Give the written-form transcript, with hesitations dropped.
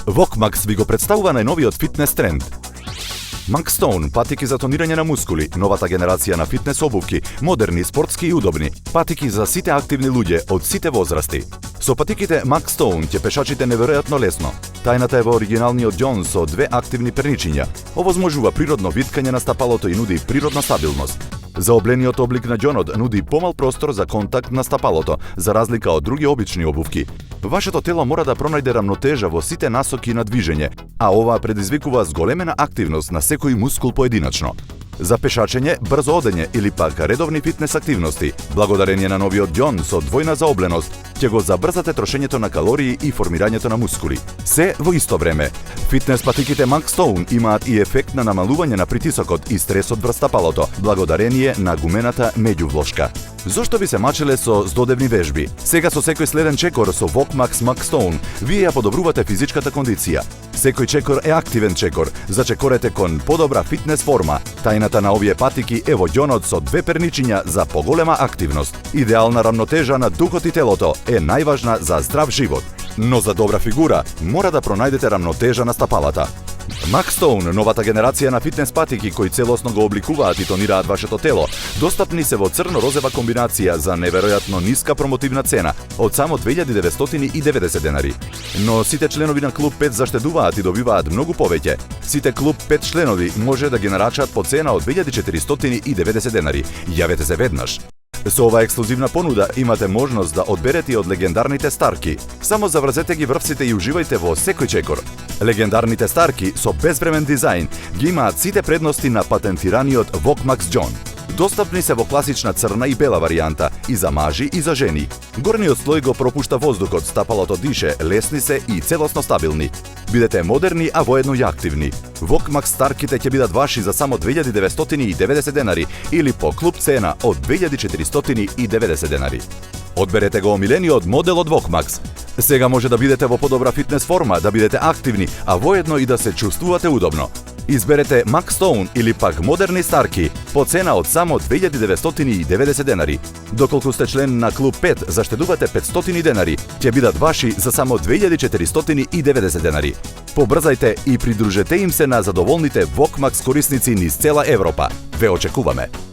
VOKMAX ви го представува најновиот фитнес тренд. Max Stone, патики за тонирање на мускули, новата генерација на фитнес обувки, модерни, спортски и удобни, патики за сите активни луѓе од сите возрасти. Со патиките Max Stone ќе пешачите неверојатно лесно. Тајната е во оригиналниот ѓон со две активни перничиња. Овозможува природно виткање на стапалото и нуди природна стабилност. Заоблениот облик на ѓонот нуди помал простор за контакт на стапалото, за разлика од други обични обувки. Вашето тело мора да пронајде рамнотежа во сите насоки на движење, а ова предизвикува зголемена активност на секој мускул поединачно. За пешачење, брзо одење или пак редовни фитнес активности, благодарение на новиот ѓон со двојна заобленост, ќе го забрзате трошењето на калории и формирањето на мускули. Се во исто време. Фитнес патиките Max Stone имаат и ефект на намалување на притисокот и стресот врз стапалото, благодарение на гумената меѓувложка. Зошто би се мачеле со здодевни вежби? Сега со секој следен чекор со VOKMAX Max Stone, вие ја подобрувате физичката кондиција. Секој чекор е активен чекор, за чекорете кон подобра фитнес форма. Тајната на овие патики е во ѓонот со две перничиња за поголема активност. Идеална рамнотежа на духот и телото е најважна за здрав живот. Но за добра фигура, мора да пронајдете рамнотежа на стапалата. Max Stone, новата генерација на фитнес патики кои целосно го обликуваат и тонираат вашето тело, достапни се во црно-розева комбинација за неверојатно ниска промотивна цена од само 2990 денари. Но сите членови на Клуб 5 заштедуваат и добиваат многу повеќе. Сите Клуб 5 членови може да ги нарачат по цена од 2490 денари. Јавете се веднаш. Со ова ексклузивна понуда имате можност да одберете од легендарните старки. Само заврзете ги врвците и уживајте во секој чекор. Легендарните старки со безвремен дизајн ги имаат сите предности на патентираниот VOKMAX ѓон. Достапни се во класична црна и бела варијанта и за мажи и за жени. Горниот слој го пропушта воздухот, стапалото дише, лесни се и целосно стабилни. Бидете модерни, а воедно и активни. VOKMAX старките ќе бидат ваши за само 2990 денари или по клуб цена од 2490 денари. Одберете го омилениот модел од VOKMAX. Сега може да бидете во подобра фитнес форма, да бидете активни, а воедно и да се чувствувате удобно. Изберете Max Stone или пак модерни старки по цена од само 2990 денари. Доколку сте член на Клуб 5, заштедувате 500 денари, ќе бидат ваши за само 2490 денари. Побрзајте и придружете им се на задоволните VOKMAX корисници низ цела Европа. Ве очекуваме!